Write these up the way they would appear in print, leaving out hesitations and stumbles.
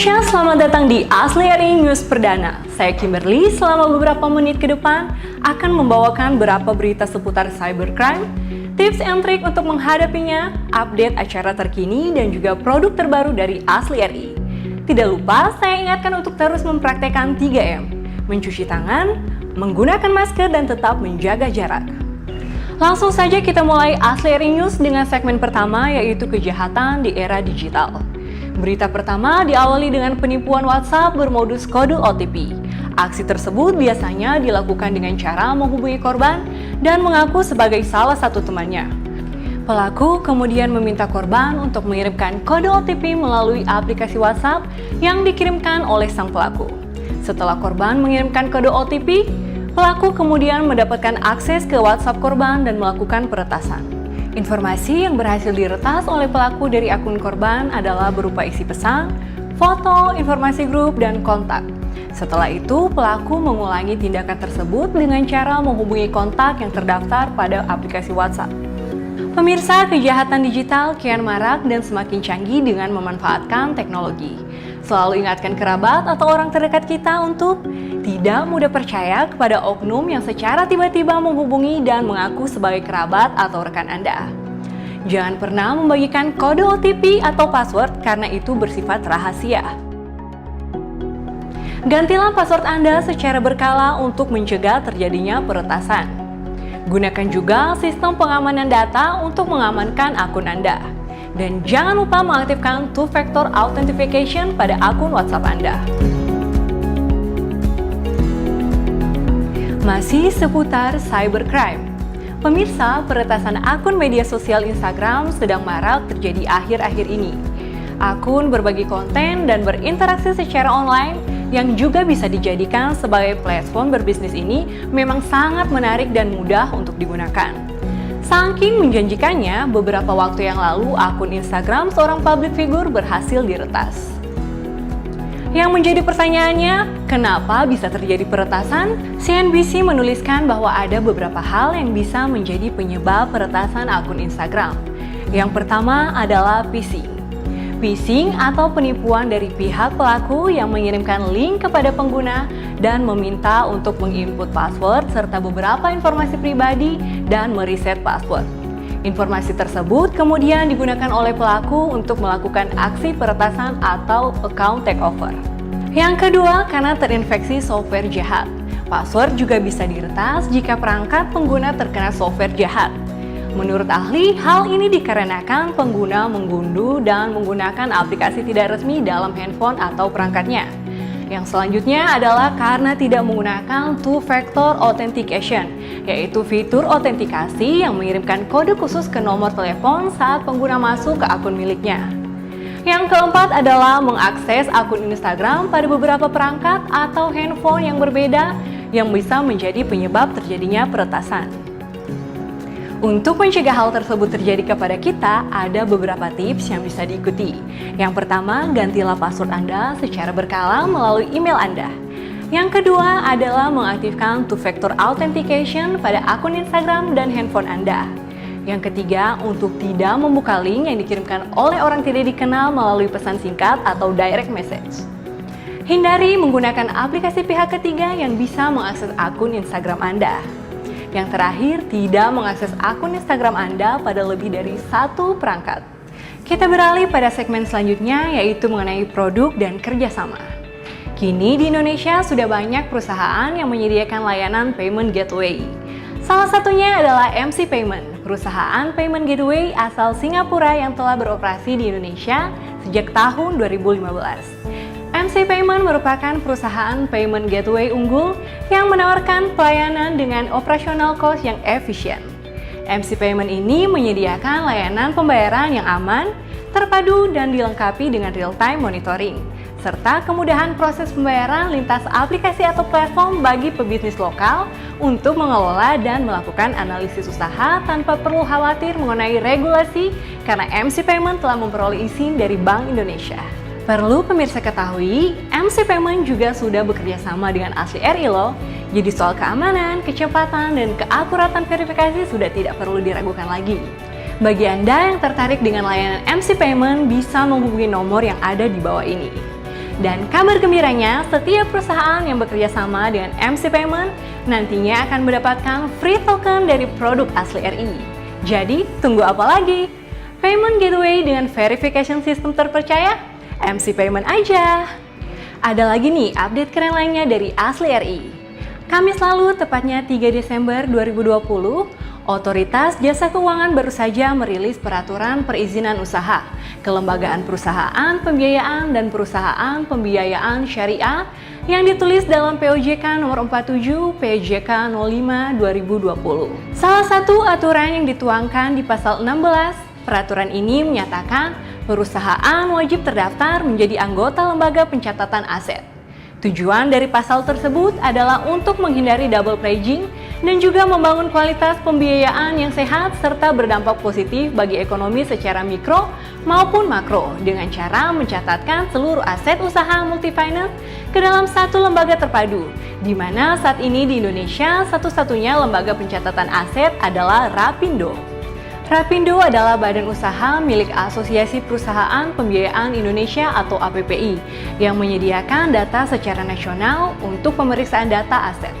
Indonesia, selamat datang di Asli RI News Perdana. Saya Kimberly, selama beberapa menit ke depan akan membawakan beberapa berita seputar cybercrime, tips and trik untuk menghadapinya, update acara terkini, dan juga produk terbaru dari Asli RI. Tidak lupa, saya ingatkan untuk terus mempraktekkan 3M, mencuci tangan, menggunakan masker, dan tetap menjaga jarak. Langsung saja kita mulai Asli RI News dengan segmen pertama, yaitu kejahatan di era digital. Berita pertama diawali dengan penipuan WhatsApp bermodus kode OTP. Aksi tersebut biasanya dilakukan dengan cara menghubungi korban dan mengaku sebagai salah satu temannya. Pelaku kemudian meminta korban untuk mengirimkan kode OTP melalui aplikasi WhatsApp yang dikirimkan oleh sang pelaku. Setelah korban mengirimkan kode OTP, pelaku kemudian mendapatkan akses ke WhatsApp korban dan melakukan peretasan. Informasi yang berhasil diretas oleh pelaku dari akun korban adalah berupa isi pesan, foto, informasi grup, dan kontak. Setelah itu, pelaku mengulangi tindakan tersebut dengan cara menghubungi kontak yang terdaftar pada aplikasi WhatsApp. Pemirsa, kejahatan digital kian marak dan semakin canggih dengan memanfaatkan teknologi. Selalu ingatkan kerabat atau orang terdekat kita untuk tidak mudah percaya kepada oknum yang secara tiba-tiba menghubungi dan mengaku sebagai kerabat atau rekan Anda. Jangan pernah membagikan kode OTP atau password karena itu bersifat rahasia. Gantilah password Anda secara berkala untuk mencegah terjadinya peretasan. Gunakan juga sistem pengamanan data untuk mengamankan akun Anda. Dan jangan lupa mengaktifkan two-factor authentication pada akun WhatsApp Anda. Masih seputar cybercrime. Pemirsa, peretasan akun media sosial Instagram sedang marak terjadi akhir-akhir ini. Akun berbagi konten dan berinteraksi secara online yang juga bisa dijadikan sebagai platform berbisnis ini memang sangat menarik dan mudah untuk digunakan. Saking menjanjikannya, beberapa waktu yang lalu akun Instagram seorang public figure berhasil diretas. Yang menjadi pertanyaannya, kenapa bisa terjadi peretasan? CNBC menuliskan bahwa ada beberapa hal yang bisa menjadi penyebab peretasan akun Instagram. Yang pertama adalah phishing. Phishing atau penipuan dari pihak pelaku yang mengirimkan link kepada pengguna dan meminta untuk menginput password serta beberapa informasi pribadi dan mereset password. Informasi tersebut kemudian digunakan oleh pelaku untuk melakukan aksi peretasan atau account takeover. Yang kedua, karena terinfeksi software jahat. Password juga bisa diretas jika perangkat pengguna terkena software jahat. Menurut ahli, hal ini dikarenakan pengguna mengunduh dan menggunakan aplikasi tidak resmi dalam handphone atau perangkatnya. Yang selanjutnya adalah karena tidak menggunakan two-factor authentication, yaitu fitur autentikasi yang mengirimkan kode khusus ke nomor telepon saat pengguna masuk ke akun miliknya. Yang keempat adalah mengakses akun Instagram pada beberapa perangkat atau handphone yang berbeda yang bisa menjadi penyebab terjadinya peretasan. Untuk mencegah hal tersebut terjadi kepada kita, ada beberapa tips yang bisa diikuti. Yang pertama, gantilah password Anda secara berkala melalui email Anda. Yang kedua adalah mengaktifkan two-factor authentication pada akun Instagram dan handphone Anda. Yang ketiga, untuk tidak membuka link yang dikirimkan oleh orang tidak dikenal melalui pesan singkat atau direct message. Hindari menggunakan aplikasi pihak ketiga yang bisa mengakses akun Instagram Anda. Yang terakhir, tidak mengakses akun Instagram Anda pada lebih dari satu perangkat. Kita beralih pada segmen selanjutnya, yaitu mengenai produk dan kerjasama. Kini di Indonesia sudah banyak perusahaan yang menyediakan layanan payment gateway. Salah satunya adalah MC Payment, perusahaan payment gateway asal Singapura yang telah beroperasi di Indonesia sejak tahun 2015. MC Payment merupakan perusahaan payment gateway unggul yang menawarkan pelayanan dengan operasional cost yang efisien. MC Payment ini menyediakan layanan pembayaran yang aman, terpadu, dan dilengkapi dengan real-time monitoring, serta kemudahan proses pembayaran lintas aplikasi atau platform bagi pebisnis lokal untuk mengelola dan melakukan analisis usaha tanpa perlu khawatir mengenai regulasi karena MC Payment telah memperoleh izin dari Bank Indonesia. Perlu pemirsa ketahui, MC Payment juga sudah bekerja sama dengan Asli RI loh. Jadi soal keamanan, kecepatan, dan keakuratan verifikasi sudah tidak perlu diragukan lagi. Bagi Anda yang tertarik dengan layanan MC Payment bisa menghubungi nomor yang ada di bawah ini. Dan kabar gembiranya, setiap perusahaan yang bekerja sama dengan MC Payment nantinya akan mendapatkan free token dari produk asli RI. Jadi, tunggu apa lagi? Payment gateway dengan verification system terpercaya? MC Payment aja! Ada lagi nih update keren lainnya dari asli RI. Kamis lalu, tepatnya 3 Desember 2020, Otoritas Jasa Keuangan baru saja merilis peraturan perizinan usaha, kelembagaan perusahaan pembiayaan dan perusahaan pembiayaan syariah yang ditulis dalam POJK nomor 47 PJK 05 2020. Salah satu aturan yang dituangkan di pasal 16, peraturan ini menyatakan perusahaan wajib terdaftar menjadi anggota lembaga pencatatan aset. Tujuan dari pasal tersebut adalah untuk menghindari double pledging dan juga membangun kualitas pembiayaan yang sehat serta berdampak positif bagi ekonomi secara mikro maupun makro dengan cara mencatatkan seluruh aset usaha multifinance ke dalam satu lembaga terpadu, di mana saat ini di Indonesia satu-satunya lembaga pencatatan aset adalah Rapindo. Rapindo adalah badan usaha milik Asosiasi Perusahaan Pembiayaan Indonesia atau APPI yang menyediakan data secara nasional untuk pemeriksaan data aset.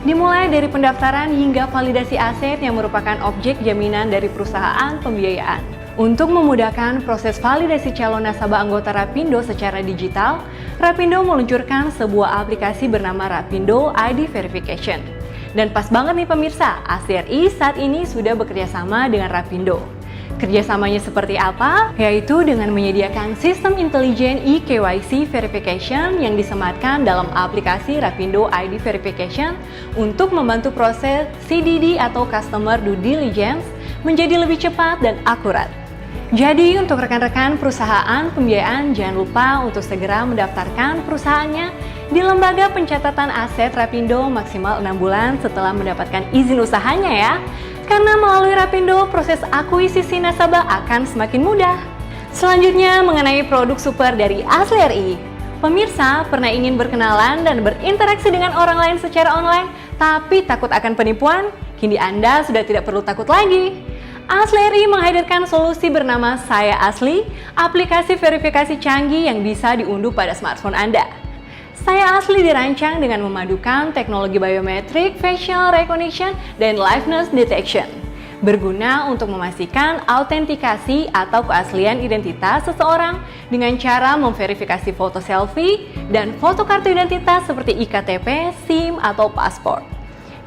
Dimulai dari pendaftaran hingga validasi aset yang merupakan objek jaminan dari perusahaan pembiayaan. Untuk memudahkan proses validasi calon nasabah anggota Rapindo secara digital, Rapindo meluncurkan sebuah aplikasi bernama Rapindo ID Verification. Dan pas banget nih pemirsa, ASRI saat ini sudah bekerja sama dengan Rapindo. Kerjasamanya seperti apa? Yaitu dengan menyediakan sistem intelijen eKYC Verification yang disematkan dalam aplikasi Rapindo ID Verification untuk membantu proses CDD atau Customer Due Diligence menjadi lebih cepat dan akurat. Jadi untuk rekan-rekan perusahaan pembiayaan jangan lupa untuk segera mendaftarkan perusahaannya di lembaga pencatatan aset Rapindo maksimal 6 bulan setelah mendapatkan izin usahanya ya. Karena melalui Rapindo proses akuisisi nasabah akan semakin mudah. Selanjutnya mengenai produk super dari Asli RI. Pemirsa pernah ingin berkenalan dan berinteraksi dengan orang lain secara online tapi takut akan penipuan? Kini Anda sudah tidak perlu takut lagi. Asli RI menghadirkan solusi bernama Saya Asli, aplikasi verifikasi canggih yang bisa diunduh pada smartphone Anda. Saya Asli dirancang dengan memadukan teknologi biometrik, facial recognition, dan liveness detection. Berguna untuk memastikan autentikasi atau keaslian identitas seseorang dengan cara memverifikasi foto selfie dan foto kartu identitas seperti IKTP, SIM, atau paspor.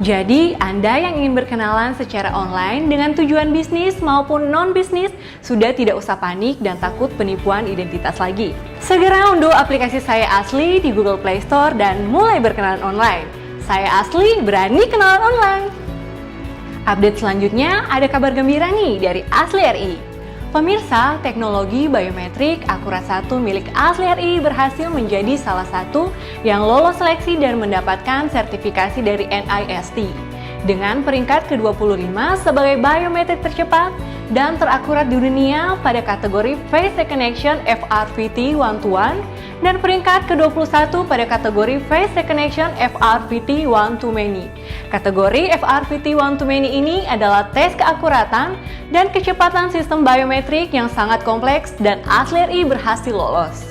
Jadi, Anda yang ingin berkenalan secara online dengan tujuan bisnis maupun non-bisnis sudah tidak usah panik dan takut penipuan identitas lagi. Segera unduh aplikasi Saya Asli di Google Play Store dan mulai berkenalan online. Saya Asli, berani kenalan online. Update selanjutnya, ada kabar gembira nih dari Asli RI. Pemirsa, teknologi biometrik Akurat 1 milik Asli RI berhasil menjadi salah satu yang lolos seleksi dan mendapatkan sertifikasi dari NIST dengan peringkat ke-25 sebagai biometrik tercepat dan terakurat di dunia pada kategori Face Recognition FRVT 1-to-1 dan peringkat ke-21 pada kategori Face Recognition FRVT 1-to-Many. Kategori FRVT 1-to-Many ini adalah tes keakuratan dan kecepatan sistem biometrik yang sangat kompleks dan Asli RI berhasil lolos.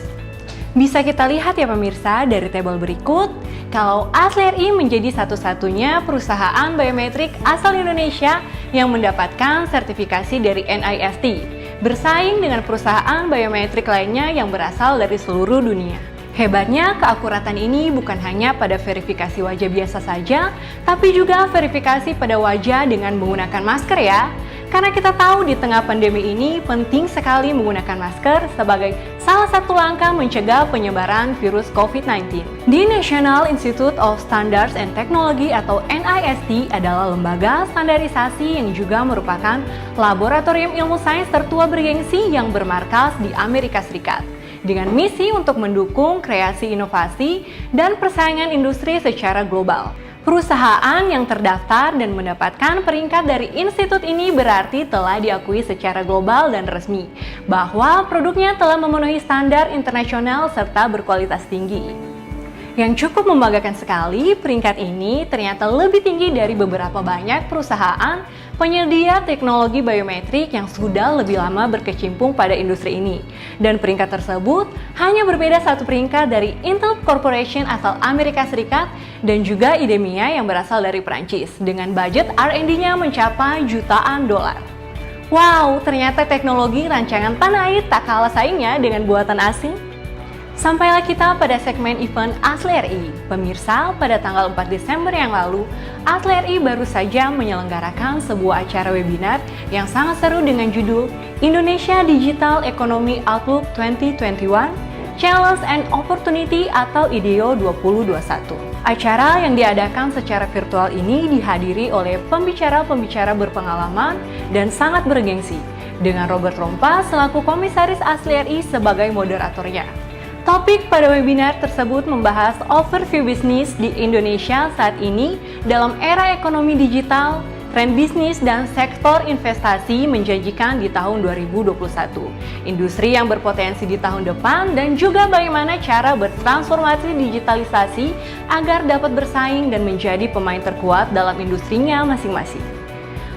Bisa kita lihat ya pemirsa dari tabel berikut, kalau Asli RI menjadi satu-satunya perusahaan biometrik asal Indonesia yang mendapatkan sertifikasi dari NIST, bersaing dengan perusahaan biometrik lainnya yang berasal dari seluruh dunia. Hebatnya, keakuratan ini bukan hanya pada verifikasi wajah biasa saja, tapi juga verifikasi pada wajah dengan menggunakan masker ya. Karena kita tahu di tengah pandemi ini penting sekali menggunakan masker sebagai salah satu langkah mencegah penyebaran virus COVID-19. The National Institute of Standards and Technology atau NIST adalah lembaga standarisasi yang juga merupakan laboratorium ilmu sains tertua bergengsi yang bermarkas di Amerika Serikat. Dengan misi untuk mendukung kreasi inovasi dan persaingan industri secara global. Perusahaan yang terdaftar dan mendapatkan peringkat dari institut ini berarti telah diakui secara global dan resmi bahwa produknya telah memenuhi standar internasional serta berkualitas tinggi. Yang cukup membanggakan sekali, peringkat ini ternyata lebih tinggi dari beberapa banyak perusahaan penyedia teknologi biometrik yang sudah lebih lama berkecimpung pada industri ini. Dan peringkat tersebut hanya berbeda satu peringkat dari Intel Corporation asal Amerika Serikat dan juga IDEMIA yang berasal dari Prancis dengan budget R&D-nya mencapai jutaan dolar. Wow, ternyata teknologi rancangan tanah air tak kalah saingnya dengan buatan asing. Sampailah kita pada segmen event ASLI RI. Pemirsa, pada tanggal 4 Desember yang lalu, ASLI RI baru saja menyelenggarakan sebuah acara webinar yang sangat seru dengan judul Indonesia Digital Economy Outlook 2021 Challenge and Opportunity atau IDEO 2021. Acara yang diadakan secara virtual ini dihadiri oleh pembicara-pembicara berpengalaman dan sangat bergengsi, dengan Robert Rompa selaku Komisaris ASLI RI sebagai moderatornya. Topik pada webinar tersebut membahas overview bisnis di Indonesia saat ini dalam era ekonomi digital, tren bisnis dan sektor investasi menjanjikan di tahun 2021, industri yang berpotensi di tahun depan, dan juga bagaimana cara bertransformasi digitalisasi agar dapat bersaing dan menjadi pemain terkuat dalam industrinya masing-masing.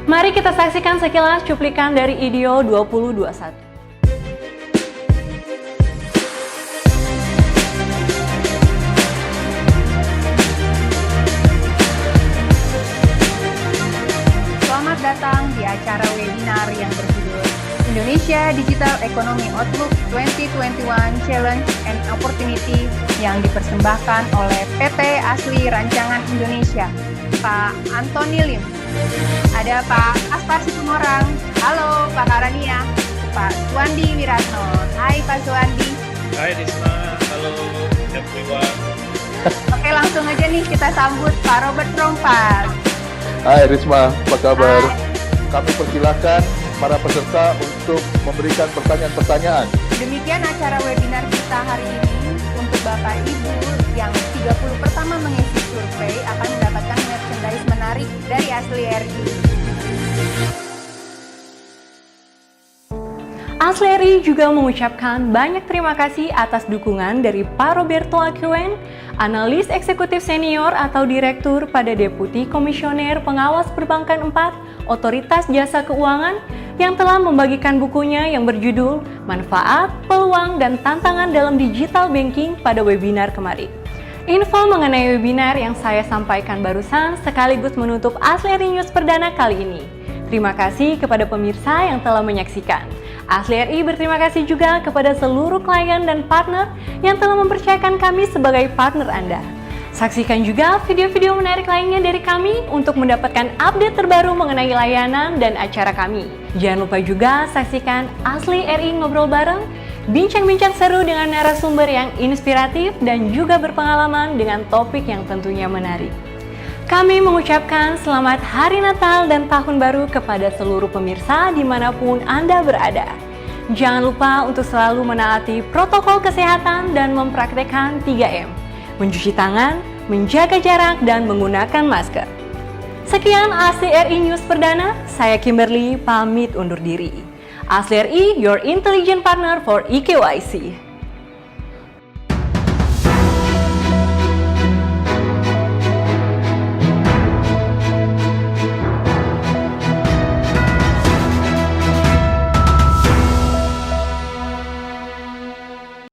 Mari kita saksikan sekilas cuplikan dari IDEO 2021. Datang di acara webinar yang berjudul Indonesia Digital Economy Outlook 2021 Challenge and Opportunity yang dipersembahkan oleh PT ASLI Rancangan Indonesia, Pak Antoni Lim. Ada Pak Aspar Situmorang, halo Pak Karania, Pak Suwandi Wiratno, hai Pak Suwandi. Hai Risma, halo everyone. Oke, langsung aja nih kita sambut Pak Robert Rompa. Hai Risma, apa kabar? Hai. Kami persilakan para peserta untuk memberikan pertanyaan-pertanyaan. Demikian acara webinar kita hari ini. Untuk Bapak Ibu yang 30 pertama mengisi survei akan mendapatkan merchandise menarik dari ASLI RI. ASLI RI juga mengucapkan banyak terima kasih atas dukungan dari Pak Roberto Aquen, analis eksekutif senior atau direktur pada Deputi Komisioner Pengawas Perbankan 4, Otoritas Jasa Keuangan, yang telah membagikan bukunya yang berjudul Manfaat, Peluang, dan Tantangan dalam Digital Banking pada webinar kemarin. Info mengenai webinar yang saya sampaikan barusan sekaligus menutup ASLI RI News perdana kali ini. Terima kasih kepada pemirsa yang telah menyaksikan. ASLI RI berterima kasih juga kepada seluruh klien dan partner yang telah mempercayakan kami sebagai partner Anda. Saksikan juga video-video menarik lainnya dari kami untuk mendapatkan update terbaru mengenai layanan dan acara kami. Jangan lupa juga saksikan ASLI RI Ngobrol Bareng, bincang-bincang seru dengan narasumber yang inspiratif dan juga berpengalaman dengan topik yang tentunya menarik. Kami mengucapkan selamat Hari Natal dan Tahun Baru kepada seluruh pemirsa dimanapun Anda berada. Jangan lupa untuk selalu menaati protokol kesehatan dan mempraktekkan 3M. Mencuci tangan, menjaga jarak, dan menggunakan masker. Sekian ASLI RI News Perdana, saya Kimberly pamit undur diri. ASLI RI, your intelligent partner for EKYC.